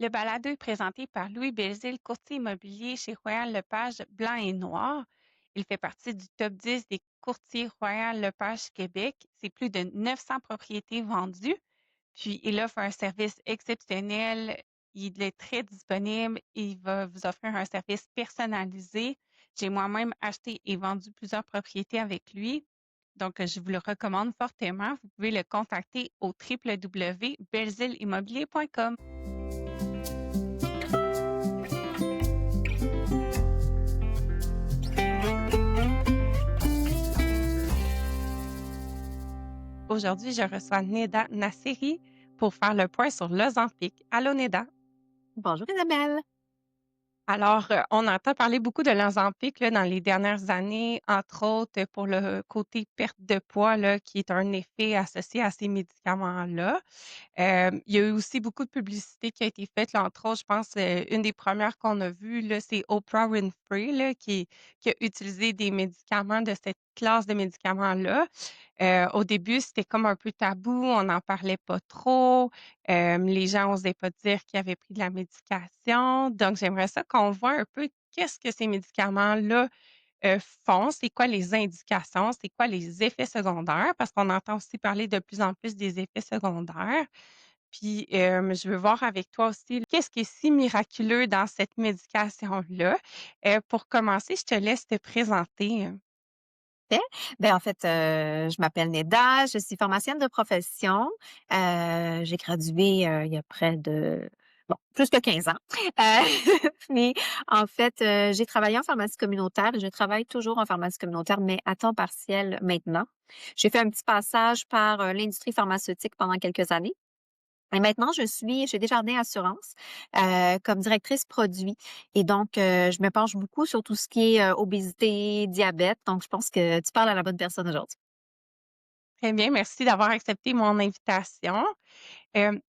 Le balado est présenté par Louis Belzile, courtier immobilier chez Royal Lepage Blanc et Noir. Il fait partie du top 10 des courtiers Royal Lepage Québec. C'est plus de 900 propriétés vendues. Puis, il offre un service exceptionnel. Il est très disponible. Il va vous offrir un service personnalisé. J'ai moi-même acheté et vendu plusieurs propriétés avec lui. Donc, je vous le recommande fortement. Vous pouvez le contacter au www.belzileimmobilier.com. Aujourd'hui, je reçois Neda Nasseri pour faire le point sur l'Ozempic. Allô, Neda. Bonjour Isabelle. Alors, on entend parler beaucoup de l'Ozempic là, dans les dernières années, entre autres pour le côté perte de poids, là, qui est un effet associé à ces médicaments-là. Il y a eu aussi beaucoup de publicité qui a été faite, là, entre autres, je pense, une des premières qu'on a vues, là, c'est Oprah Winfrey, là, qui a utilisé des médicaments de cette classe de médicaments-là. Au début, c'était comme un peu tabou, on n'en parlait pas trop. Les gens n'osaient pas dire qu'ils avaient pris de la médication. Donc, j'aimerais ça qu'on voit un peu qu'est-ce que ces médicaments-là font, c'est quoi les indications, c'est quoi les effets secondaires, parce qu'on entend aussi parler de plus en plus des effets secondaires. Puis, je veux voir avec toi aussi, qu'est-ce qui est si miraculeux dans cette médication-là? Pour commencer, je te laisse te présenter. Parfait. En fait, je m'appelle Neda, je suis pharmacienne de profession. J'ai gradué, il y a près de bon, plus que 15 ans. Mais en fait, j'ai travaillé en pharmacie communautaire et je travaille toujours en pharmacie communautaire, mais à temps partiel maintenant. J'ai fait un petit passage par, l'industrie pharmaceutique pendant quelques années. Et maintenant, je suis chez Desjardins Assurance, comme directrice produit et donc je me penche beaucoup sur tout ce qui est, obésité, diabète, donc je pense que tu parles à la bonne personne aujourd'hui. Très bien, merci d'avoir accepté mon invitation.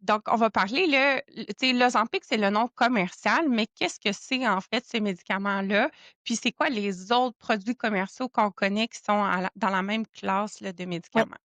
Donc, on va parler là, tu sais, l'Ozempic, c'est le nom commercial, mais qu'est-ce que c'est en fait ces médicaments-là? Puis c'est quoi les autres produits commerciaux qu'on connaît qui sont dans la même classe là, de Oui. médicaments?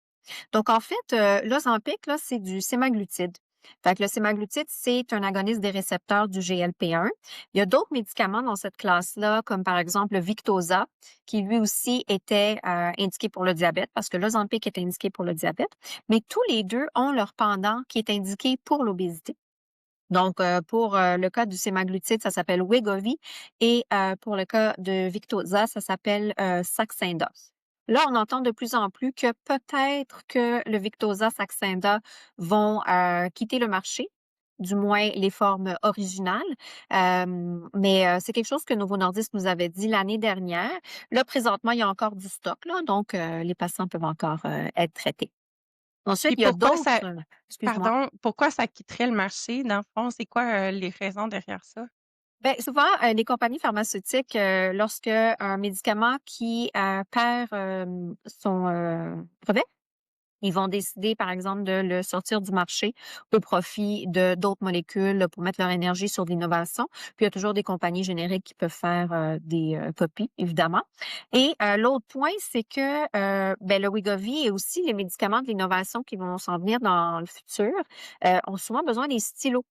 Donc en fait, l'Ozempic là, c'est du sémaglutide. Fait que le sémaglutide, c'est un agoniste des récepteurs du GLP-1. Il y a d'autres médicaments dans cette classe-là, comme par exemple le Victoza, qui lui aussi était, indiqué pour le diabète, parce que l'Ozempic est indiqué pour le diabète, mais tous les 2 ont leur pendant qui est indiqué pour l'obésité. Donc, pour, le cas du sémaglutide, ça s'appelle Wegovy et pour le cas de Victoza, ça s'appelle, Saxenda. Là, on entend de plus en plus que peut-être que le Victoza, Saxenda vont, quitter le marché, du moins les formes originales. Mais, c'est quelque chose que Novo Nordisk nous avait dit l'année dernière. Là, présentement, il y a encore du stock, là, donc les patients peuvent encore, être traités. Ensuite, Puis il y a pourquoi ça, d'autres excuse-moi. pardon, pourquoi ça quitterait le marché? Dans le fond, c'est quoi les raisons derrière ça? Souvent, les compagnies pharmaceutiques, lorsque un médicament qui, perd, son, brevet, ils vont décider, par exemple, de le sortir du marché au profit de d'autres molécules pour mettre leur énergie sur de l'innovation. Puis il y a toujours des compagnies génériques qui peuvent faire, des, copies, évidemment. Et l'autre point, c'est que, le Wegovy et aussi les médicaments de l'innovation qui vont s'en venir dans le futur, ont souvent besoin des stylos.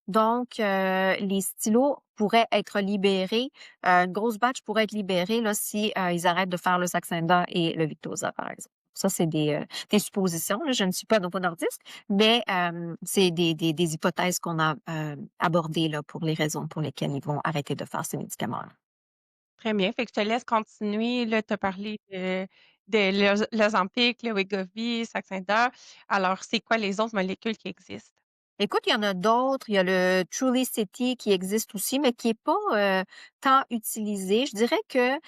Donc, les stylos pourraient être libérés, une grosse batch pourrait être libérée là si, ils arrêtent de faire le Saxenda et le Victoza, par exemple. Ça, c'est des suppositions, là, je ne suis pas Novo Nordisk, mais c'est des hypothèses qu'on a, abordées là pour les raisons pour lesquelles ils vont arrêter de faire ces médicaments-là. Très bien, fait que je te laisse continuer. Là, tu as parlé de l'Ozempic, le Wegovy, Saxenda. Alors, c'est quoi les autres molécules qui existent? Écoute, il y en a d'autres. Il y a le Trulicity qui existe aussi, mais qui est pas, tant utilisé. Je dirais que,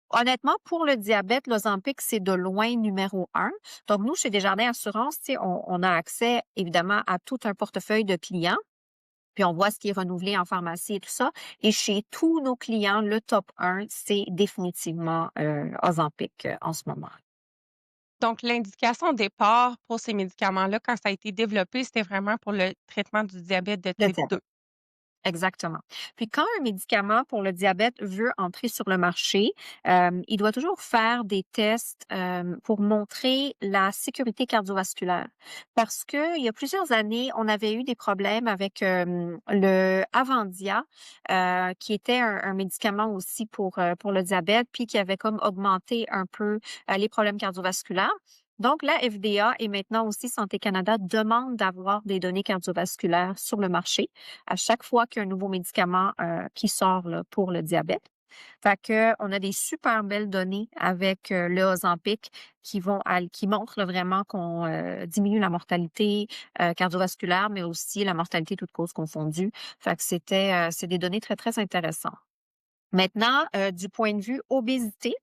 honnêtement, pour le diabète, l'Ozempic, c'est de loin numéro un. Donc nous, chez Desjardins Assurance, tu sais, on a accès évidemment à tout un portefeuille de clients, puis on voit ce qui est renouvelé en pharmacie et tout ça. Et chez tous nos clients, le top un, c'est définitivement, Ozempic, en ce moment. Donc, l'indication au départ pour ces médicaments-là, quand ça a été développé, c'était vraiment pour le traitement du diabète de Le type diabète. 2. Exactement. Puis quand un médicament pour le diabète veut entrer sur le marché, il doit toujours faire des tests, pour montrer la sécurité cardiovasculaire. Parce qu'il y a plusieurs années, on avait eu des problèmes avec, le Avandia, qui était un médicament aussi pour le diabète, puis qui avait comme augmenté un peu, les problèmes cardiovasculaires. Donc la FDA et maintenant aussi Santé Canada demandent d'avoir des données cardiovasculaires sur le marché à chaque fois qu'il y a un nouveau médicament, qui sort là, pour le diabète. Fait que on a des super belles données avec, le Ozempic qui montrent là, vraiment qu'on, diminue la mortalité, cardiovasculaire, mais aussi la mortalité toutes causes confondues. Fait que c'est des données très, très intéressantes. Maintenant, du point de vue obésité,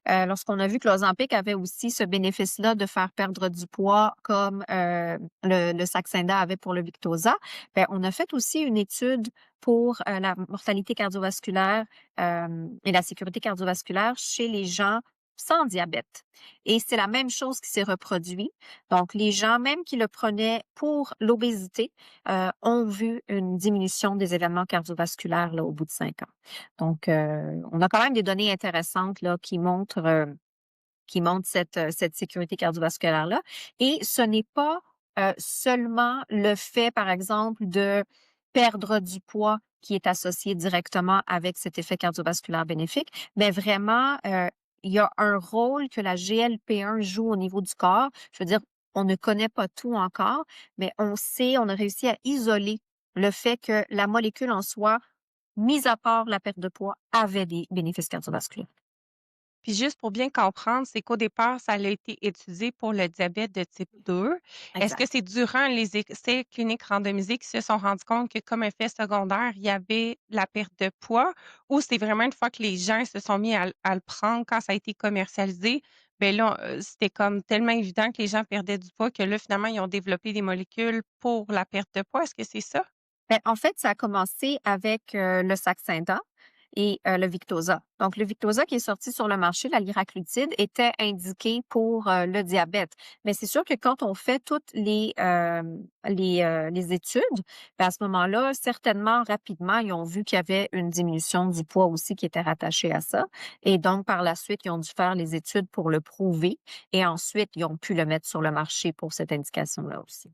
lorsqu'on a vu que l'Ozempic avait aussi ce bénéfice-là de faire perdre du poids comme, le Saxenda avait pour le Victoza, ben, on a fait aussi une étude pour, la mortalité cardiovasculaire, et la sécurité cardiovasculaire chez les gens sans diabète et c'est la même chose qui s'est reproduit. Donc les gens même qui le prenaient pour l'obésité, ont vu une diminution des événements cardiovasculaires là, au bout de 5 ans. Donc, on a quand même des données intéressantes là, qui montrent cette sécurité cardiovasculaire-là. Et ce n'est pas seulement le fait, par exemple, de perdre du poids qui est associé directement avec cet effet cardiovasculaire bénéfique, mais vraiment, il y a un rôle que la GLP-1 joue au niveau du corps. Je veux dire, on ne connaît pas tout encore, mais on a réussi à isoler le fait que la molécule en soi, mis à part la perte de poids, avait des bénéfices cardiovasculaires. Puis juste pour bien comprendre, c'est qu'au départ, ça a été étudié pour le diabète de type 2. Est-ce que Exact. c'est durant les essais cliniques randomisés qu'ils se sont rendus compte que comme effet secondaire, il y avait la perte de poids ou c'est vraiment une fois que les gens se sont mis à le prendre quand ça a été commercialisé, ben là, c'était comme tellement évident que les gens perdaient du poids que là, finalement, ils ont développé des molécules pour la perte de poids. Est-ce que c'est ça? Ben, en fait, ça a commencé avec, le Saxenda et le Victoza. Donc le Victoza qui est sorti sur le marché, la liraglutide, était indiqué pour, le diabète. Mais c'est sûr que quand on fait toutes les études, ben, à ce moment-là, certainement, rapidement, ils ont vu qu'il y avait une diminution du poids aussi qui était rattachée à ça et donc par la suite, ils ont dû faire les études pour le prouver et ensuite, ils ont pu le mettre sur le marché pour cette indication-là aussi.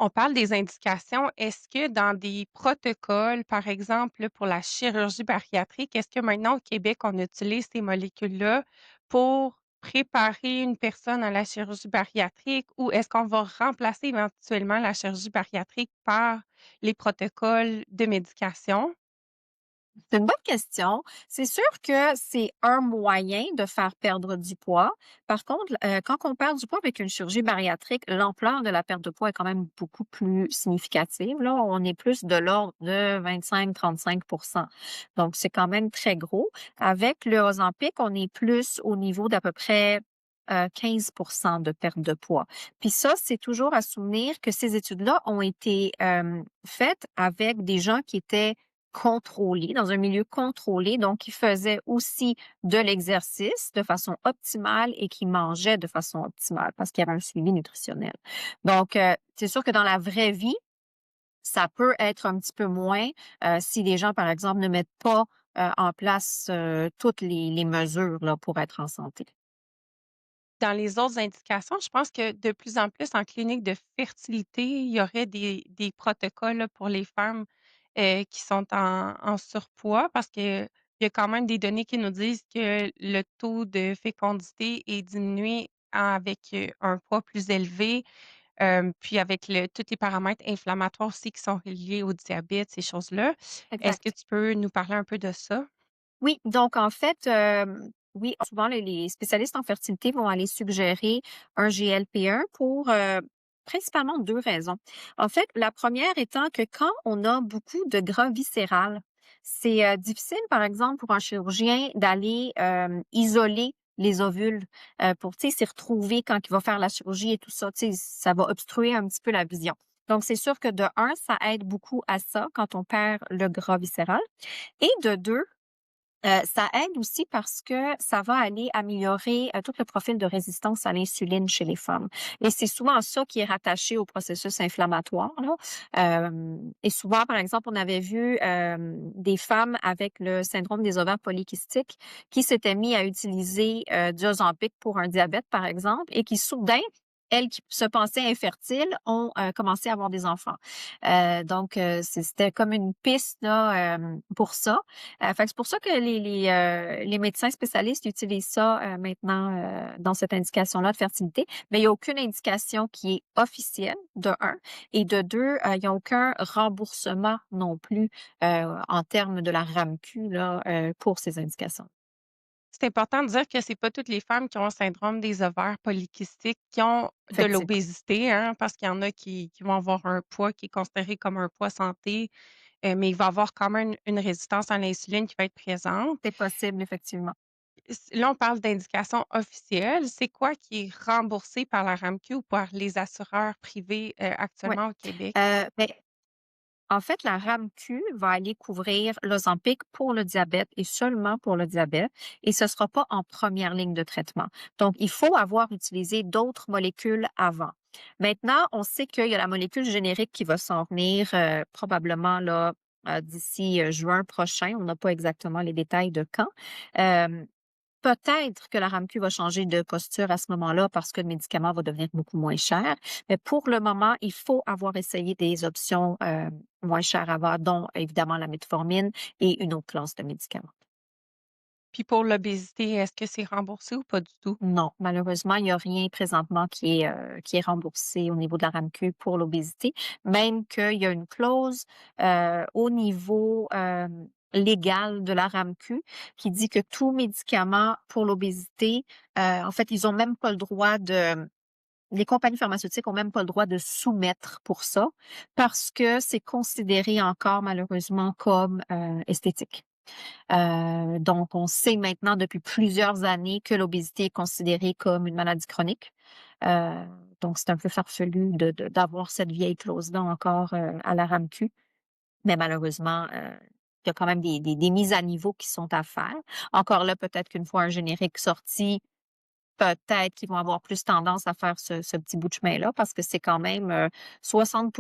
On parle des indications. Est-ce que dans des protocoles, par exemple, là, pour la chirurgie bariatrique, est-ce que maintenant au Québec, on utilise ces molécules-là pour préparer une personne à la chirurgie bariatrique ou est-ce qu'on va remplacer éventuellement la chirurgie bariatrique par les protocoles de médication? C'est une bonne question. C'est sûr que c'est un moyen de faire perdre du poids. Par contre, quand on perd du poids avec une chirurgie bariatrique, l'ampleur de la perte de poids est quand même beaucoup plus significative. Là, on est plus de l'ordre de 25-35. Donc, c'est quand même très gros. Avec le Ozempic, on est plus au niveau d'à peu près 15 de perte de poids. Puis ça, c'est toujours à souvenir que ces études-là ont été faites avec des gens qui étaient contrôlé, dans un milieu contrôlé, donc qui faisait aussi de l'exercice de façon optimale et qui mangeait de façon optimale parce qu'il y avait un suivi nutritionnel. Donc, c'est sûr que dans la vraie vie, ça peut être un petit peu moins si les gens, par exemple, ne mettent pas en place toutes les mesures là, pour être en santé. Dans les autres indications, je pense que de plus en plus en clinique de fertilité, il y aurait des protocoles là, pour les femmes, qui sont en surpoids parce qu'il y a quand même des données qui nous disent que le taux de fécondité est diminué avec, un poids plus élevé, puis avec tous les paramètres inflammatoires aussi qui sont liés au diabète, ces choses-là. Est-ce que Exact. tu peux nous parler un peu de ça? Oui, donc en fait, oui, souvent les spécialistes en fertilité vont aller suggérer un GLP-1 pour, principalement 2 raisons. En fait, la première étant que quand on a beaucoup de gras viscéral, c'est, difficile, par exemple, pour un chirurgien d'aller, isoler les ovules, pour, tu sais, s'y retrouver quand il va faire la chirurgie et tout ça, tu sais, ça va obstruer un petit peu la vision. Donc c'est sûr que de un, ça aide beaucoup à ça quand on perd le gras viscéral et de 2. Ça aide aussi parce que ça va aller améliorer, tout le profil de résistance à l'insuline chez les femmes et c'est souvent ça qui est rattaché au processus inflammatoire, là. Et souvent, par exemple, on avait vu, des femmes avec le syndrome des ovaires polykystiques qui s'étaient mis à utiliser, du Ozempic pour un diabète, par exemple, et qui soudain, elles qui se pensaient infertiles ont, commencé à avoir des enfants. Donc, c'était comme une piste là, pour ça. Fait que c'est pour ça que les médecins spécialistes utilisent ça, maintenant, dans cette indication-là de fertilité. Mais il y a aucune indication qui est officielle, de un, et de 2, il y a aucun remboursement non plus, en termes de la RAMQ là, pour ces indications. C'est important de dire que c'est pas toutes les femmes qui ont le syndrome des ovaires polykystiques qui ont de Effectivement. l'obésité, hein, parce qu'il y en a qui vont avoir un poids qui est considéré comme un poids santé, mais il va avoir quand même une résistance à l'insuline qui va être présente. C'est possible, effectivement. Là, on parle d'indication officielle. C'est quoi qui est remboursé par la RAMQ ou par les assureurs privés, Ouais. actuellement au Québec? Beh, en fait, la RAMQ va aller couvrir l'Ozempic pour le diabète et seulement pour le diabète, et ce ne sera pas en première ligne de traitement. Donc, il faut avoir utilisé d'autres molécules avant. Maintenant, on sait qu'il y a la molécule générique qui va s'en venir probablement là d'ici juin prochain. On n'a pas exactement les détails de quand. Euh, Peut-être que la RAMQ va changer de posture à ce moment-là parce que le médicament va devenir beaucoup moins cher. Mais pour le moment, il faut avoir essayé des options moins chères avant, dont évidemment la metformine et une autre classe de médicaments. Puis pour l'obésité, est-ce que c'est remboursé ou pas du tout? Non, malheureusement, il n'y a rien présentement qui est remboursé au niveau de la RAMQ pour l'obésité, même qu'il y a une clause au niveau légal de la RAMQ qui dit que tout médicament pour l'obésité, en fait, ils ont même pas le droit de les compagnies pharmaceutiques ont même pas le droit de soumettre pour ça parce que c'est considéré encore malheureusement comme esthétique. Donc, on sait maintenant depuis plusieurs années que l'obésité est considérée comme une maladie chronique. Heu, donc, c'est un peu farfelu d'avoir cette vieille clause-là encore, à la RAMQ. Mais malheureusement, il y a quand même des mises à niveau qui sont à faire. Encore là, peut-être qu'une fois un générique sorti, peut-être qu'ils vont avoir plus tendance à faire ce petit bout de chemin-là parce que c'est quand même, 60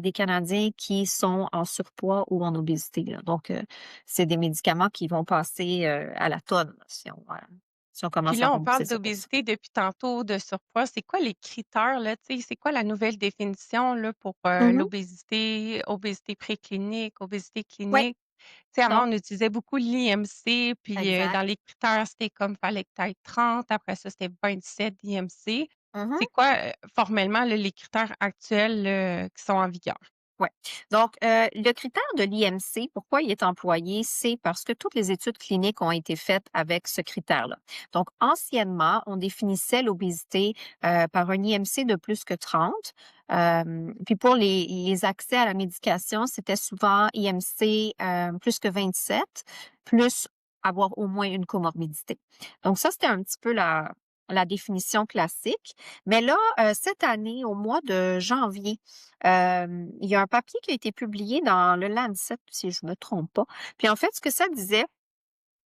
des Canadiens qui sont en surpoids ou en obésité, là. Donc, c'est des médicaments qui vont passer, à la tonne, là, si on Puis commence à là, on rembourser parle ça pour ça. d'obésité depuis tantôt, de surpoids. C'est quoi les critères, là? Tu sais, c'est quoi la nouvelle définition, là, pour Mmh. l'obésité, obésité préclinique, obésité Ouais, clinique? Tu sais, avant, donc on utilisait beaucoup l'IMC, puis exact. dans les critères, c'était comme fallait que tu ailles 30, après ça, c'était 27 d'IMC. C'est Mmh. quoi, formellement, là, les critères actuels, qui sont en vigueur? Ouais. Donc, le critère de l'IMC, pourquoi il est employé? C'est parce que toutes les études cliniques ont été faites avec ce critère-là. Donc, anciennement, on définissait l'obésité par un IMC de plus que 30. Puis pour les accès à la médication, c'était souvent IMC plus que 27, plus avoir au moins une comorbidité. Donc, ça, c'était un petit peu la définition classique. Mais là, cette année, au mois de janvier, il y a un papier qui a été publié dans le Lancet, si je me trompe pas. Puis en fait, ce que ça disait,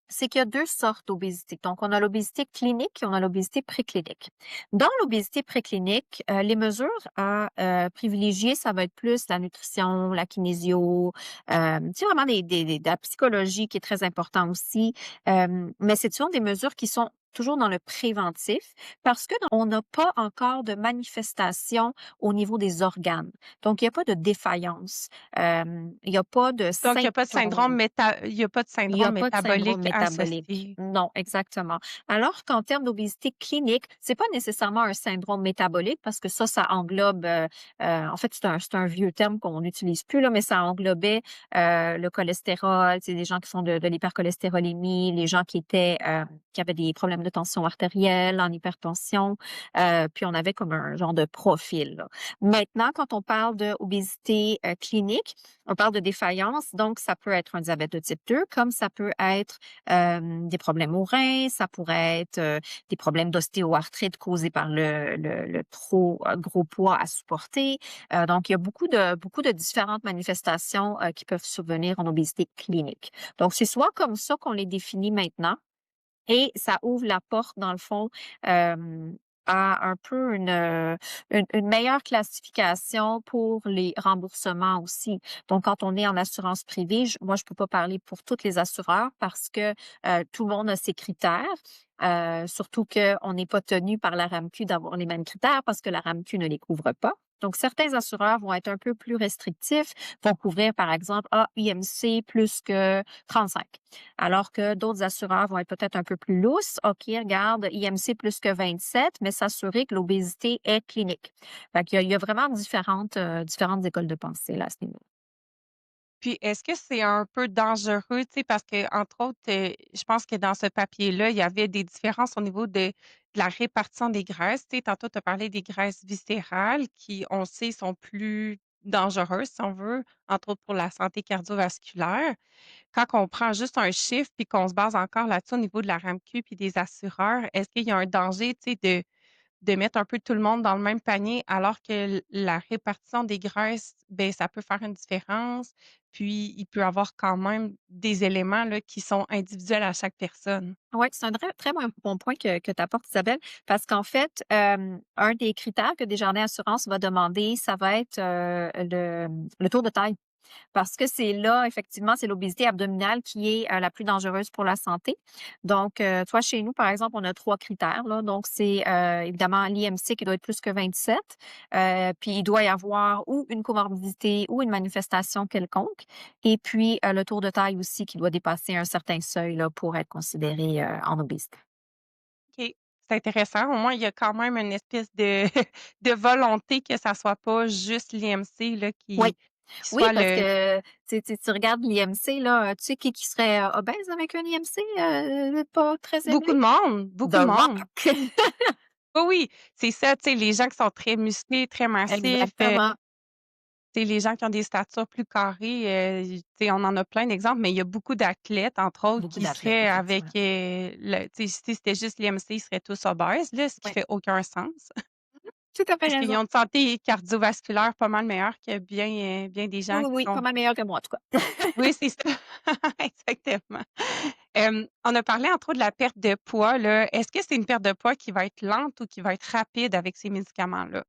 c'est qu'il y a 2 sortes d'obésité. Donc, on a l'obésité clinique et on a l'obésité préclinique. Dans l'obésité préclinique, les mesures à, privilégier, ça va être plus la nutrition, la kinésio, tu sais, vraiment de la psychologie qui est très important aussi. Mais c'est toujours des mesures qui sont toujours dans le préventif parce que on n'a pas encore de manifestation au niveau des organes. Donc, il y a pas de défaillance, il y a pas de Donc symptômes. il y a pas de Il y a syndrome pas de syndrome métabolique métabolique. associé. Non, exactement. Alors qu'en termes d'obésité clinique, c'est pas nécessairement un syndrome métabolique parce que ça englobe, en fait, c'est un vieux terme qu'on n'utilise plus là, mais ça englobait, le cholestérol, c'est des gens qui font de l'hypercholestérolémie, les gens qui avaient des problèmes problèmes de tension artérielle, en hypertension, puis on avait comme un genre de profil, là. Maintenant, quand on parle d'obésité, clinique, on parle de défaillance, donc ça peut être un diabète de type 2, comme ça peut être, des problèmes aux reins, ça pourrait être, des problèmes d'ostéoarthrite causés par le trop, gros poids à supporter. Donc il y a beaucoup de différentes manifestations, qui peuvent survenir en obésité clinique. Donc c'est soit comme ça qu'on les définit maintenant et ça ouvre la porte dans le fond, hem, à un peu une meilleure classification pour les remboursements aussi. Donc quand on est en assurance privée, moi je peux pas parler pour tous les assureurs parce que, tout le monde a ses critères, surtout qu'on n'est pas tenu par la RAMQ d'avoir les mêmes critères parce que la RAMQ ne les couvre pas. Donc certains assureurs vont être un peu plus restrictifs, vont couvrir par exemple, IMC plus que 35. Alors que d'autres assureurs vont être peut-être un peu plus lousses. OK, regarde, IMC plus que 27, mais s'assurer que l'obésité est clinique. Fait qu'il y a vraiment différentes écoles de pensée là, à ce niveau. Puis est-ce que c'est un peu dangereux, tu sais, parce qu'entre autres, je pense que dans ce papier-là, il y avait des différences au niveau de la répartition des graisses. Tu sais, tantôt tu as parlé des graisses viscérales qui, on sait, sont plus dangereuses, si on veut, entre autres pour la santé cardiovasculaire. Quand on prend juste un chiffre puis qu'on se base encore là-dessus au niveau de la RAMQ puis des assureurs, est-ce qu'il y a un danger, tu sais, de mettre un peu tout le monde dans le même panier alors que la répartition des graisses, ben ça peut faire une différence. Puis il peut y avoir quand même des éléments là, qui sont individuels à chaque personne. Oui, c'est un très bon point que tu apportes, Isabelle, parce qu'en fait, un des critères que Desjardins Assurance va demander, ça va être le tour de taille. Parce que c'est là, effectivement, c'est l'obésité abdominale qui est, la plus dangereuse pour la santé. Donc, toi, chez nous, par exemple, on a 3 critères, là. Donc, c'est, évidemment l'IMC qui doit être plus que 27, puis il doit y avoir ou une comorbidité ou une manifestation quelconque et puis, le tour de taille aussi qui doit dépasser un certain seuil, là, pour être considéré, en obésité. OK, c'est intéressant. Au moins, il y a quand même une espèce de de volonté que ça soit pas juste l'IMC là, Oui. qui Oui, soit parce le que tu regardes l'IMC, là, tu sais qui serait, obèse avec un IMC, pas très élevé? beaucoup de monde, The beaucoup de monde. Rock. Oui, oui, c'est ça, tu sais, les gens qui sont très musclés, très massifs, Exactement. tu sais, les gens qui ont des statures plus carrées, tu sais, on en a plein d'exemples, mais il y a beaucoup d'athlètes, entre autres, Beaucoup qui d'athlètes, seraient avec, effectivement. le tu sais, si c'était juste l'IMC, ils seraient tous obèses, là, ce qui Ouais, fait aucun sens. tout à fait Parce qu'ils raison. ont une santé cardiovasculaire pas mal meilleure que bien des Oui, gens oui, qui oui, pas sont mal meilleur que moi, en tout cas. oui, c'est ça, exactement. On a parlé, entre autres, de la perte de poids, là. Est-ce que c'est une perte de poids qui va être lente ou qui va être rapide avec ces médicaments-là?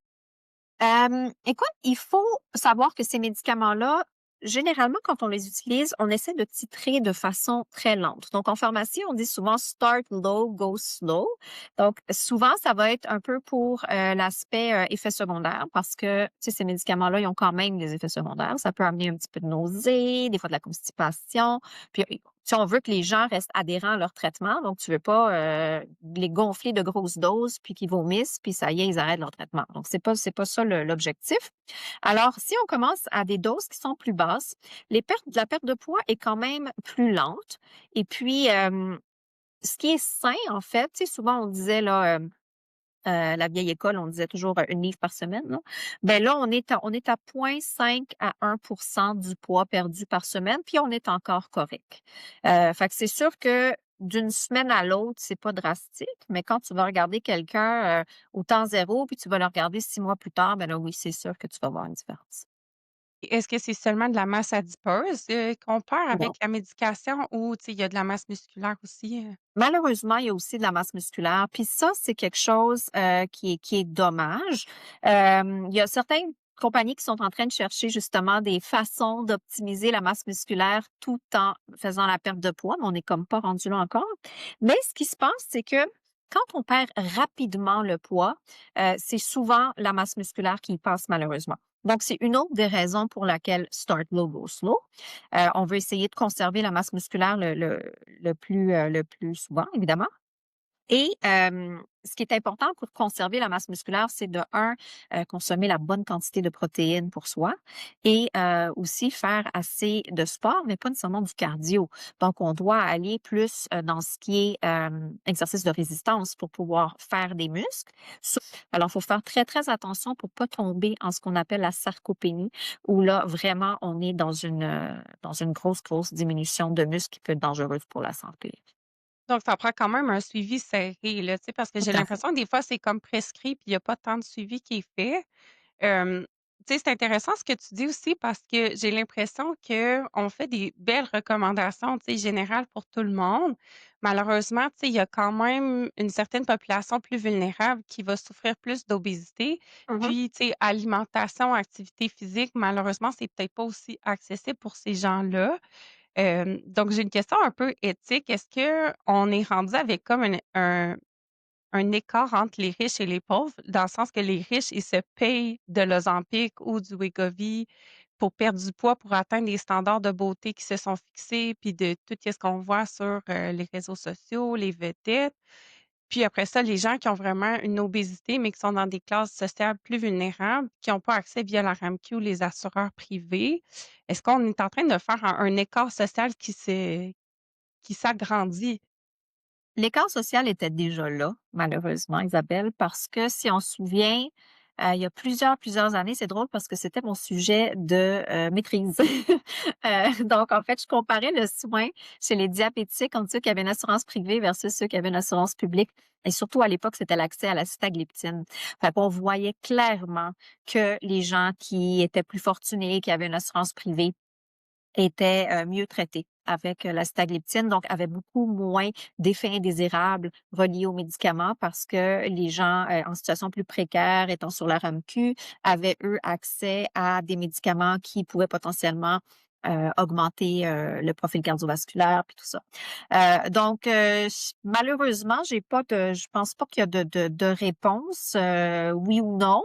Écoute, il faut savoir que ces médicaments-là, généralement, quand on les utilise, on essaie de titrer de façon très lente. Donc, en pharmacie, on dit souvent start low, go slow. Donc, souvent, ça va être un peu pour l'aspect effet secondaire parce que, tu sais, ces médicaments-là, ils ont quand même des effets secondaires. Ça peut amener un petit peu de nausée, des fois de la constipation. Puis, si on veut que les gens restent adhérents à leur traitement, donc tu veux pas les gonfler de grosses doses puis qu'ils vomissent puis ça y est, ils arrêtent leur traitement. Donc c'est pas ça l'objectif. Alors si on commence à des doses qui sont plus basses, la perte de poids est quand même plus lente et puis ce qui est sain en fait, tu sais souvent on disait là la vieille école, on disait toujours 1 livre par semaine, là. Ben là, on est à 0,5 à 1 du poids perdu par semaine, puis on est encore correct. Fait que c'est sûr que d'une semaine à l'autre, c'est pas drastique, mais quand tu vas regarder quelqu'un, au temps zéro, puis tu vas le regarder 6 mois plus tard, ben là, oui, c'est sûr que tu vas voir une différence. Est-ce que c'est seulement de la masse adipeuse, qu'on perd Non. avec la médication ou, tu sais, il y a de la masse musculaire aussi, Malheureusement, il y a aussi de la masse musculaire, puis ça, c'est quelque chose, qui est dommage. Il y a certaines compagnies qui sont en train de chercher justement des façons d'optimiser la masse musculaire tout en faisant la perte de poids, mais on n'est comme pas rendu là encore. Mais ce qui se passe, c'est que quand on perd rapidement le poids, c'est souvent la masse musculaire qui y passe malheureusement. Donc, c'est une autre des raisons pour laquelle start low, go slow. On veut essayer de conserver la masse musculaire le plus souvent, évidemment. Et ce qui est important pour conserver la masse musculaire, c'est de un, consommer la bonne quantité de protéines pour soi et aussi faire assez de sport, mais pas nécessairement du cardio. Donc, on doit aller plus dans ce qui est exercice de résistance pour pouvoir faire des muscles. Sau- Alors, il faut faire très, très attention pour pas tomber en ce qu'on appelle la sarcopénie, où là, vraiment, on est dans une grosse, grosse diminution de muscles qui peut être dangereuse pour la santé. Donc ça prend quand même un suivi serré, là, tu sais, parce que Tout j'ai à fait. l'impression que des fois, c'est comme prescrit, puis il y a pas tant de suivi qui est fait. Hem, Tu sais, c'est intéressant ce que tu dis aussi parce que j'ai l'impression qu'on fait des belles recommandations, tu sais, générales pour tout le monde. Malheureusement, tu sais, il y a quand même une certaine population plus vulnérable qui va souffrir plus d'obésité. Mhm. Puis, tu sais, alimentation, activité physique, malheureusement, c'est peut-être pas aussi accessible pour ces gens-là. Donc j'ai une question un peu éthique. Est-ce qu'on est rendu avec comme un écart entre les riches et les pauvres, dans le sens que les riches, ils se payent de l'Ozempic ou du Wegovy pour perdre du poids, pour atteindre les standards de beauté qui se sont fixés, puis de tout ce qu'on voit sur, les réseaux sociaux, les vedettes. Puis après ça, les gens qui ont vraiment une obésité, mais qui sont dans des classes sociales plus vulnérables, qui n'ont pas accès via la RAMQ ou les assureurs privés. Est-ce qu'on est en train de faire un écart social qui s'agrandit? L'écart social était déjà là, malheureusement, Isabelle, parce que si on se souvient, il y a plusieurs années, c'est drôle parce que c'était mon sujet de maîtrise. Donc, en fait, je comparais le soin chez les diabétiques entre ceux qui avaient une assurance privée versus ceux qui avaient une assurance publique. Et surtout, à l'époque, c'était l'accès à la sitagliptine. Fait qu'on voyait clairement que les gens qui étaient plus fortunés, qui avaient une assurance privée, étaient mieux traités avec la sitagliptine, donc avaient beaucoup moins d'effets indésirables reliés aux médicaments parce que les gens en situation plus précaire, étant sur la RAMQ, avaient, eux, accès à des médicaments qui pouvaient potentiellement augmenter le profil cardiovasculaire puis tout ça. Malheureusement, je pense pas qu'il y a de réponse, oui ou non,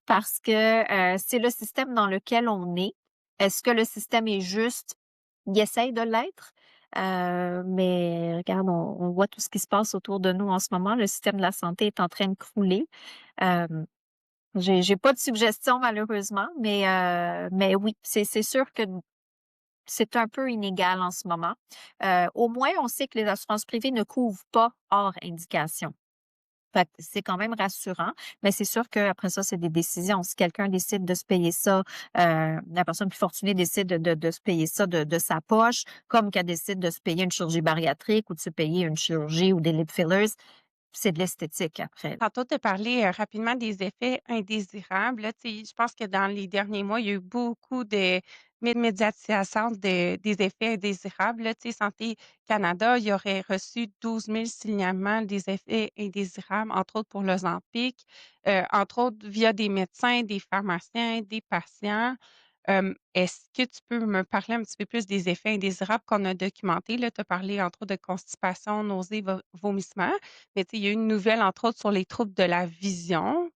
parce que c'est le système dans lequel on est. Est-ce que le système est juste? Il essaye de l'être, mais regarde, on voit tout ce qui se passe autour de nous en ce moment. Le système de la santé est en train de crouler. Hem, j'ai pas de suggestion malheureusement, mais oui, c'est sûr que c'est un peu inégal en ce moment. Au moins, on sait que les assurances privées ne couvrent pas hors indication. Fait que c'est quand même rassurant, mais c'est sûr qu'après ça, c'est des décisions. Si quelqu'un décide de se payer ça, la personne plus fortunée décide de se payer ça de sa poche, comme qu'elle décide de se payer une chirurgie bariatrique ou de se payer une chirurgie ou des lip fillers, c'est de l'esthétique après. Tantôt, tu as parlé, rapidement des effets indésirables, là, tu sais, je pense que dans les derniers mois, il y a eu beaucoup de médiatisation des effets indésirables, là. Tu sais, Santé Canada, il aurait reçu 12 000 signalements des effets indésirables, entre autres pour l'Ozempic, entre autres via des médecins, des pharmaciens, des patients. Est-ce que tu peux me parler un petit peu plus des effets indésirables qu'on a documentés, là? Tu as parlé, entre autres, de constipation, nausées, vomissements. Mais tu sais, il y a eu une nouvelle, entre autres, sur les troubles de la vision.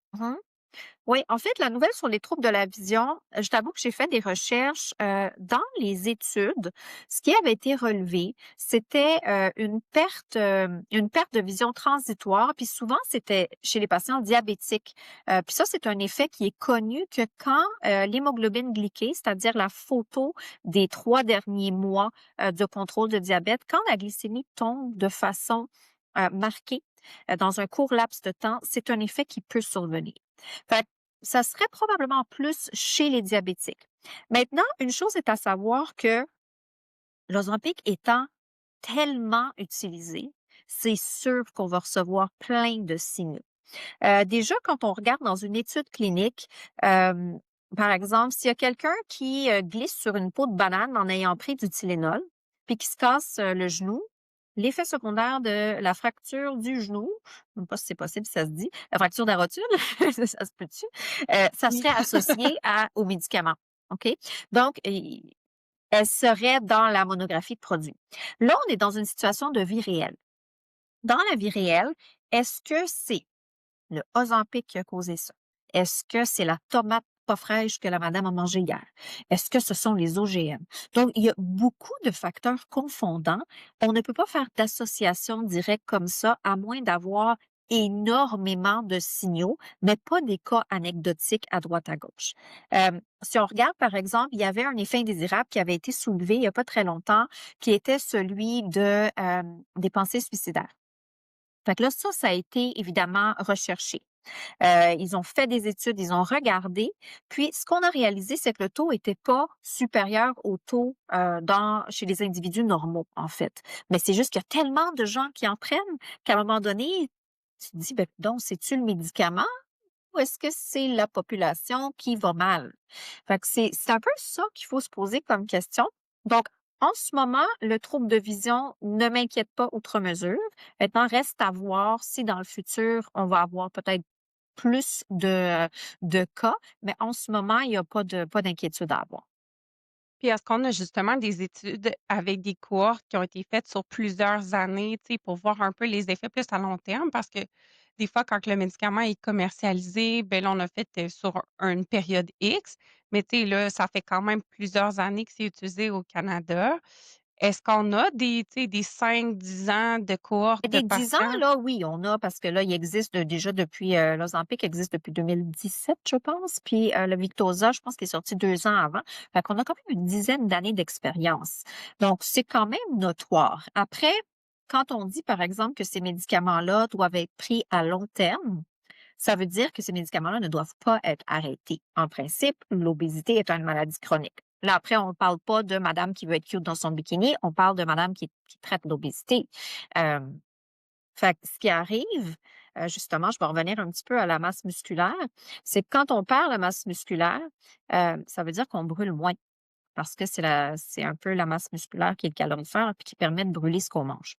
Oui, en fait, la nouvelle sur les troubles de la vision, je t'avoue que j'ai fait des recherches, dans les études. Ce qui avait été relevé, c'était, une perte de vision transitoire, puis souvent, c'était chez les patients diabétiques. Puis ça, c'est un effet qui est connu que quand, l'hémoglobine glyquée, c'est-à-dire la photo des 3 derniers mois, de contrôle de diabète, quand la glycémie tombe de façon, marquée, dans un court laps de temps, c'est un effet qui peut survenir. Fait que ça serait probablement plus chez les diabétiques. Maintenant, une chose est à savoir que l'Ozempic étant tellement utilisé, c'est sûr qu'on va recevoir plein de signaux. Déjà, quand on regarde dans une étude clinique, hem, par exemple, s'il y a quelqu'un qui, glisse sur une peau de banane en ayant pris du Tylenol, puis qui se casse, le genou, l'effet secondaire de la fracture du genou, je ne sais pas si c'est possible, si ça se dit, la fracture de la rotule, ça se peut-tu? Ça Oui. serait associé aux médicaments, OK? Donc elle serait dans la monographie de produits. Là, on est dans une situation de vie réelle. Dans la vie réelle, est-ce que c'est le Ozempic qui a causé ça? Est-ce que c'est la tomate pas fraîche que la madame a mangée hier? Est-ce que ce sont les OGM? Donc, il y a beaucoup de facteurs confondants. On ne peut pas faire d'association directe comme ça, à moins d'avoir énormément de signaux, mais pas des cas anecdotiques à droite à gauche. Si on regarde, par exemple, il y avait un effet indésirable qui avait été soulevé il n'y a pas très longtemps, qui était celui des pensées suicidaires. Fait que là, ça a été évidemment recherché. Ils ont fait des études, ils ont regardé, puis ce qu'on a réalisé, c'est que le taux était pas supérieur au taux, chez les individus normaux, en fait. Mais c'est juste qu'il y a tellement de gens qui en prennent qu'à un moment donné, tu te dis: «Ben, donc c'est-tu le médicament ou est-ce que c'est la population qui va mal?» Fait que c'est un peu ça qu'il faut se poser comme question. Donc, en ce moment, le trouble de vision ne m'inquiète pas outre mesure. Maintenant, reste à voir si dans le futur, on va avoir peut-être plus de cas, mais en ce moment, il y a pas d'inquiétude à avoir. Puis est-ce qu'on a justement des études avec des cohortes qui ont été faites sur plusieurs années, tu sais, pour voir un peu les effets plus à long terme? Parce que des fois, quand le médicament est commercialisé, ben là, on a fait, sur une période X, mais tu sais, là, ça fait quand même plusieurs années que c'est utilisé au Canada. Est-ce qu'on a tu sais, des 5-10 ans de cohortes Et de des 10 ans, patients? là, oui, on a parce que là, il existe déjà depuis, l'Ozempic existe depuis 2017, je pense, puis, le Victoza, je pense qu'il est sorti 2 ans avant. Fait qu'on a quand même une dizaine d'années d'expérience. Donc c'est quand même notoire. Après, quand on dit, par exemple, que ces médicaments-là doivent être pris à long terme, ça veut dire que ces médicaments-là ne doivent pas être arrêtés. En principe, l'obésité est une maladie chronique. Là, après, on ne parle pas de madame qui veut être cute dans son bikini, on parle de madame qui traite l'obésité. Fait que ce qui arrive, justement, je vais revenir un petit peu à la masse musculaire, c'est que quand on perd la masse musculaire, ça veut dire qu'on brûle moins parce que c'est un peu la masse musculaire qui est le calorifère puis qui permet de brûler ce qu'on mange.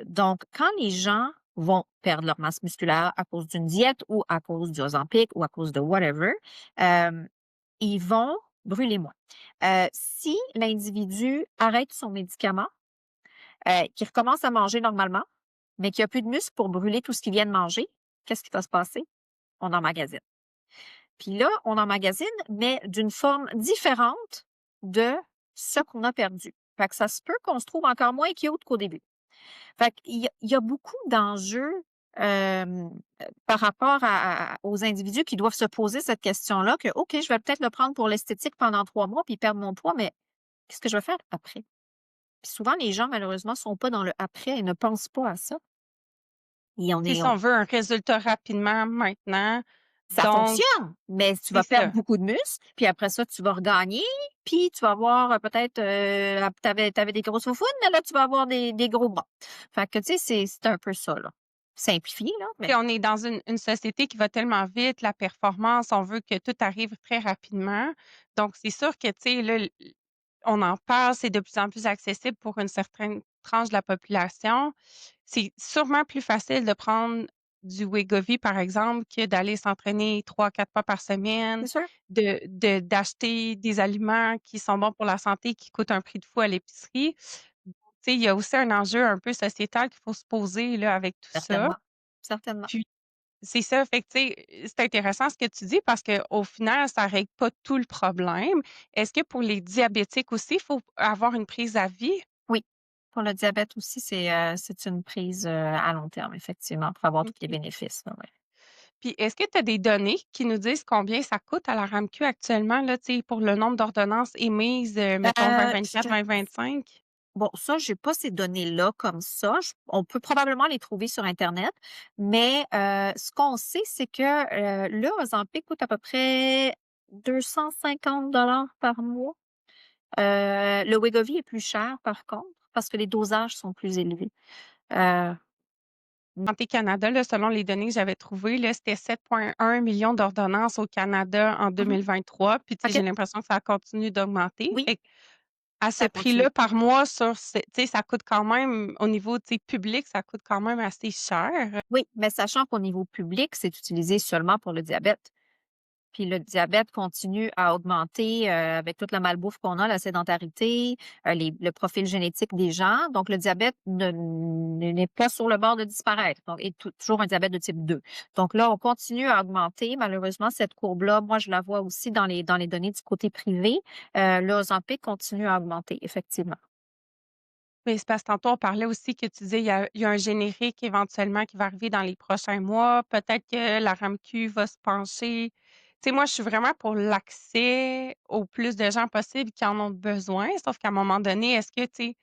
Donc quand les gens vont perdre leur masse musculaire à cause d'une diète ou à cause du Ozempic ou à cause de whatever, hem, ils vont brûler moins. Si l'individu arrête son médicament, qu'il recommence à manger normalement, mais qu'il y a plus de muscles pour brûler tout ce qu'il vient de manger, qu'est-ce qui va se passer? On emmagasine. Puis là, on emmagasine, mais d'une forme différente de ce qu'on a perdu. Fait que ça se peut qu'on se trouve encore moins cute qu'au début. Fait qu'il y a beaucoup d'enjeux, par rapport aux individus qui doivent se poser cette question-là que: «OK, je vais peut-être le prendre pour l'esthétique pendant 3 mois puis perdre mon poids, mais qu'est-ce que je vais faire après?» Puis souvent, les gens, malheureusement, sont pas dans le après et ne pensent pas à ça. Et on Tu sais, est si on veut un résultat rapidement, maintenant, Ça donc fonctionne, mais tu c'est vas perdre ça. beaucoup de muscles, puis après ça, tu vas regagner, puis tu vas avoir, peut-être, tu avais des grosses foufounes, mais là, tu vas avoir des gros bras. Fait que, tu sais, c'est un peu ça, là. Simplifié, là, mais Puis on est dans une société qui va tellement vite, la performance, on veut que tout arrive très rapidement. Donc c'est sûr que, tu sais, là, on en parle, c'est de plus en plus accessible pour une certaine tranche de la population. C'est sûrement plus facile de prendre du Wegovy, par exemple, que d'aller s'entraîner 3-4 fois par semaine, c'est sûr, d'acheter des aliments qui sont bons pour la santé, qui coûtent un prix de fou à l'épicerie. Tu sais, il y a aussi un enjeu un peu sociétal qu'il faut se poser, là, avec tout ça. certainement, certainement. Puis c'est ça, fait que tu sais, c'est intéressant ce que tu dis parce qu'au final, ça règle pas tout le problème. Est-ce que pour les diabétiques aussi, il faut avoir une prise à vie? Oui, pour le diabète aussi, c'est une prise, à long terme, effectivement, pour avoir tous les OK. bénéfices, là, ouais. Puis est-ce que tu as des données qui nous disent combien ça coûte à la RAMQ actuellement, là, tu sais, pour le nombre d'ordonnances émises, mettons Je te 2024-2025? Bon, ça, j'ai pas ces données-là comme ça. On peut probablement les trouver sur Internet, mais ce qu'on sait, c'est que le Ozempic coûte à peu près 250 par mois. Le Wegovy est plus cher, par contre, parce que les dosages sont plus élevés. Heu, Santé Canada, là, selon les données que j'avais trouvées, là, c'était 7,1 millions d'ordonnances au Canada en mmh 2023. Puis, tu sais, j'ai OK. l'impression que ça continue d'augmenter. Oui, Fait à ce ça continue. prix-là par mois tu sais, ça coûte quand même au niveau, tu sais, public, ça coûte quand même assez cher. Oui, mais sachant qu'au niveau public, c'est utilisé seulement pour le diabète. puis le diabète continue à augmenter, avec toute la malbouffe qu'on a, la sédentarité, le profil génétique des gens. Donc le diabète n'est pas sur le bord de disparaître, donc est toujours un diabète de type 2. Donc là, on continue à augmenter. Malheureusement, cette courbe-là, moi, je la vois aussi dans les données du côté privé. L'Ozempic continue à augmenter, effectivement. Mais c'est parce que tantôt, on parlait aussi que tu disais, il y a un générique éventuellement qui va arriver dans les prochains mois. Peut-être que la RAMQ va se pencher. Tu sais, moi, je suis vraiment pour l'accès au plus de gens possible qui en ont besoin. Sauf qu'à un moment donné, est-ce que, tu sais,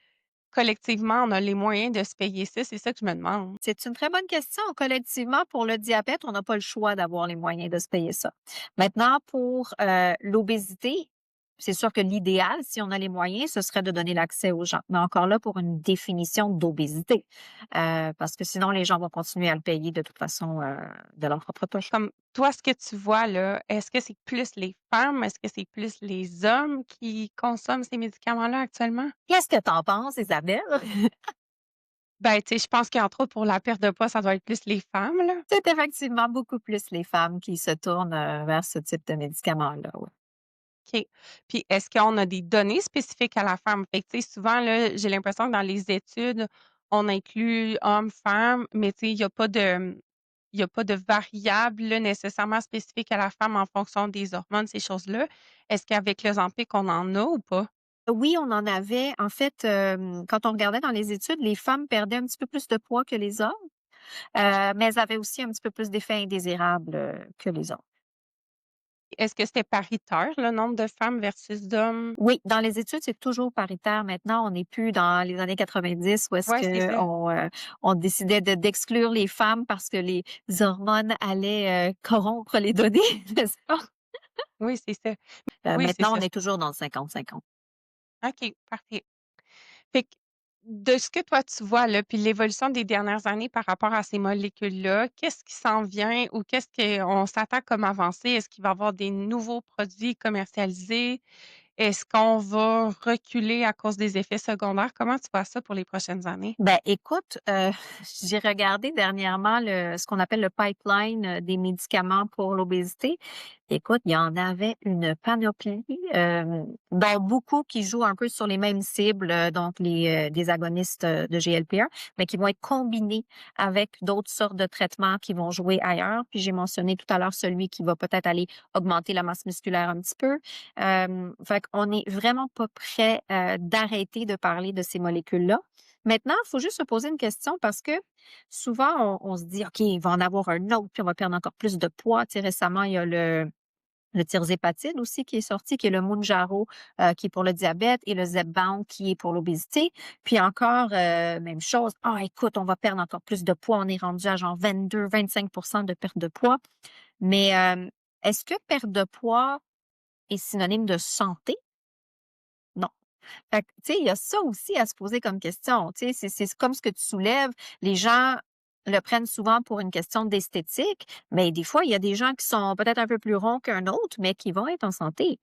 collectivement, on a les moyens de se payer ça? C'est ça que je me demande. C'est une très bonne question. Collectivement, pour le diabète, on n'a pas le choix d'avoir les moyens de se payer ça. Maintenant, pour l'obésité, c'est sûr que l'idéal, si on a les moyens, ce serait de donner l'accès aux gens. Mais encore là, pour une définition d'obésité, parce que sinon, les gens vont continuer à le payer de toute façon de leur propre poche. Comme toi, ce que tu vois là, est-ce que c'est plus les femmes? Est-ce que c'est plus les hommes qui consomment ces médicaments-là actuellement? Qu'est-ce que tu en penses, Isabelle? Ben, tu sais, je pense qu'entre autres, pour la perte de poids, ça doit être plus les femmes, là. C'est effectivement beaucoup plus les femmes qui se tournent vers ce type de médicaments-là. Ouais. OK. Puis est-ce qu'on a des données spécifiques à la femme? Fait que, tu sais, souvent, là, j'ai l'impression que dans les études, on inclut hommes, femmes, mais tu sais, il y a pas de variable, là, nécessairement spécifique à la femme en fonction des hormones, ces choses-là. Est-ce qu'avec le Ozempic, on en a ou pas? Oui, on en avait. En fait, quand on regardait dans les études, les femmes perdaient un petit peu plus de poids que les hommes, mais elles avaient aussi un petit peu plus d'effets indésirables, que les hommes. Est-ce que c'était paritaire, le nombre de femmes versus d'hommes? Oui, dans les études, c'est toujours paritaire. Maintenant, on n'est plus dans les années 90 où est-ce Ouais, c'est ça. on décidait d'exclure les femmes parce que les hormones allaient, corrompre les données, n'est-ce pas? Oui, c'est ça. Oui, c'est Maintenant, ça. on est toujours dans le 50-50. OK, parfait. Fait que de ce que toi tu vois là, puis l'évolution des dernières années par rapport à ces molécules-là, qu'est-ce qui s'en vient ou qu'est-ce qu'on s'attend comme avancée? Est-ce qu'il va y avoir des nouveaux produits commercialisés? Est-ce qu'on va reculer à cause des effets secondaires? Comment tu vois ça pour les prochaines années? Ben, écoute, j'ai regardé dernièrement ce qu'on appelle le pipeline, des médicaments pour l'obésité. Écoute, il y en avait une panoplie, dont beaucoup qui jouent un peu sur les mêmes cibles, donc des agonistes, de GLP-1, mais qui vont être combinés avec d'autres sortes de traitements qui vont jouer ailleurs. Puis j'ai mentionné tout à l'heure celui qui va peut-être aller augmenter la masse musculaire un petit peu. Fait qu'on est vraiment pas prêt, d'arrêter de parler de ces molécules-là. Maintenant, il faut juste se poser une question parce que souvent, on se dit: «OK, il va en avoir un autre, puis on va perdre encore plus de poids». Tu sais, récemment, il y a le tirzépatide aussi qui est sorti, qui est le Mounjaro, qui est pour le diabète et le Zepbound qui est pour l'obésité. Puis encore, même chose: «Ah écoute, on va perdre encore plus de poids». On est rendu à genre 22-25 de perte de poids. Mais, est-ce que perte de poids est synonyme de santé? Non. Fait que, tu sais, il y a ça aussi à se poser comme question. Tu sais, c'est comme ce que tu soulèves. Les gens le prennent souvent pour une question d'esthétique, mais des fois, il y a des gens qui sont peut-être un peu plus ronds qu'un autre, mais qui vont être en santé.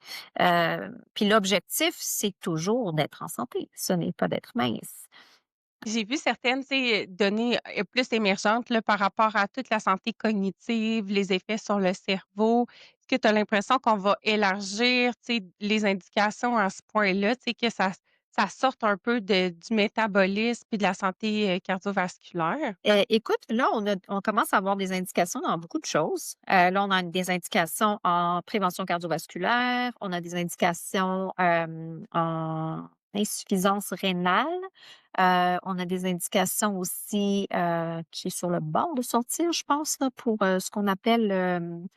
Puis l'objectif, c'est toujours d'être en santé. Ce n'est pas d'être mince. J'ai vu certaines, tu sais, données, plus émergentes là, par rapport à toute la santé cognitive, les effets sur le cerveau. Est-ce que tu as l'impression qu'on va élargir, tu sais, les indications à ce point-là, tu sais, que ça sorte un peu du métabolisme et de la santé, cardiovasculaire? Écoute, là, on commence à avoir des indications dans beaucoup de choses. Là, on a des indications en prévention cardiovasculaire, on a des indications, en insuffisance rénale, on a des indications aussi, qui est sur le bord de sortir, je pense, là, pour, ce qu'on appelle,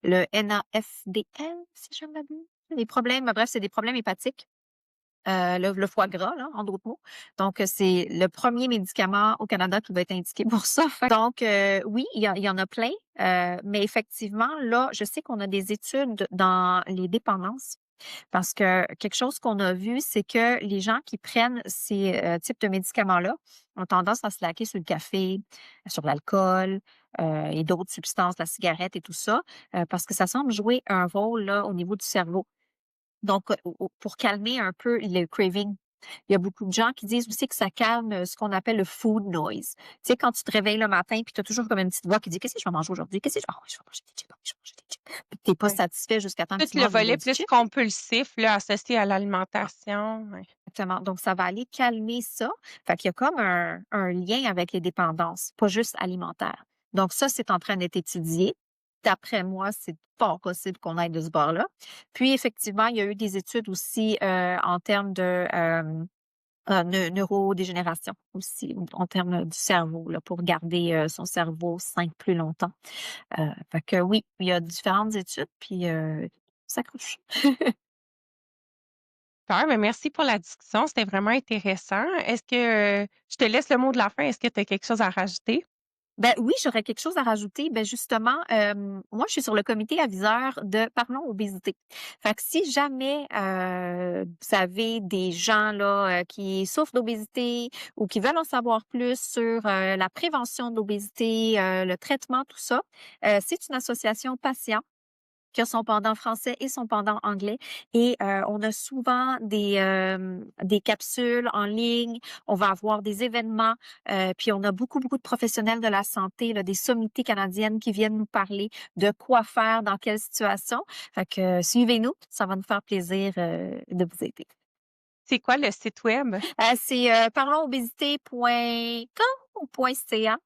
le NAFDL, si je ne m'abuse. Des problèmes, bref, c'est des problèmes hépatiques. Le foie gras, là, en d'autres mots. Donc, c'est le premier médicament au Canada qui va être indiqué pour ça. Donc, oui, il y en a plein, mais effectivement, là, je sais qu'on a des études dans les dépendances parce que quelque chose qu'on a vu, c'est que les gens qui prennent ces, types de médicaments-là ont tendance à se laquer sur le café, sur l'alcool, et d'autres substances, la cigarette et tout ça, parce que ça semble jouer un rôle, là, au niveau du cerveau. Donc, pour calmer un peu le craving. Il y a beaucoup de gens qui disent aussi que ça calme, ce qu'on appelle le food noise. Tu sais, quand tu te réveilles le matin puis tu as toujours comme une petite voix qui dit: «Qu'est-ce que je vais manger aujourd'hui? Qu'est-ce que je je vais manger des chips, je vais manger des chips». Puis tu pas Ouais. satisfait jusqu'à temps que Tout tu le manges des volet maudits plus chips. compulsif, là, associé à Ah, l'alimentation, ouais. exactement. Donc ça va aller calmer ça. Fait qu'il y a comme un lien avec les dépendances, pas juste alimentaire. Donc ça, c'est en train d'être étudié. D'après moi, c'est fort possible qu'on aille de ce bord-là. Puis effectivement, il y a eu des études aussi, en termes de, neurodégénération aussi, en termes du cerveau, là, pour garder, son cerveau sain plus longtemps. Fait que oui, il y a différentes études, puis, on s'accroche. Super, ben, merci pour la discussion, c'était vraiment intéressant. Est-ce que, je te laisse le mot de la fin, est-ce que tu as quelque chose à rajouter? Ben oui, j'aurais quelque chose à rajouter. Ben justement, moi, je suis sur le comité aviseur de Parlons Obésité. Fait que si jamais, vous avez des gens là, qui souffrent d'obésité ou qui veulent en savoir plus sur, la prévention de l'obésité, le traitement, tout ça, c'est une association patient qui a son pendant français et son pendant anglais. Et on a souvent des capsules en ligne, on va avoir des événements, puis on a beaucoup, beaucoup de professionnels de la santé, là, des sommités canadiennes qui viennent nous parler de quoi faire, dans quelle situation. Fait que suivez-nous, ça va nous faire plaisir, de vous aider. C'est quoi le site web? C'est, parlonsobésité.com ou .ca?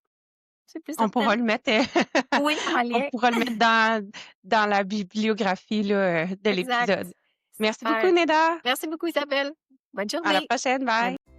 Je suis plus On pourra certaine. le mettre, Oui, en on lien. pourra le mettre dans la bibliographie, là, de Exact. l'épisode. Merci beaucoup, Super. Neda. Merci beaucoup Isabelle. Bonne À la journée. prochaine, Bye. bye.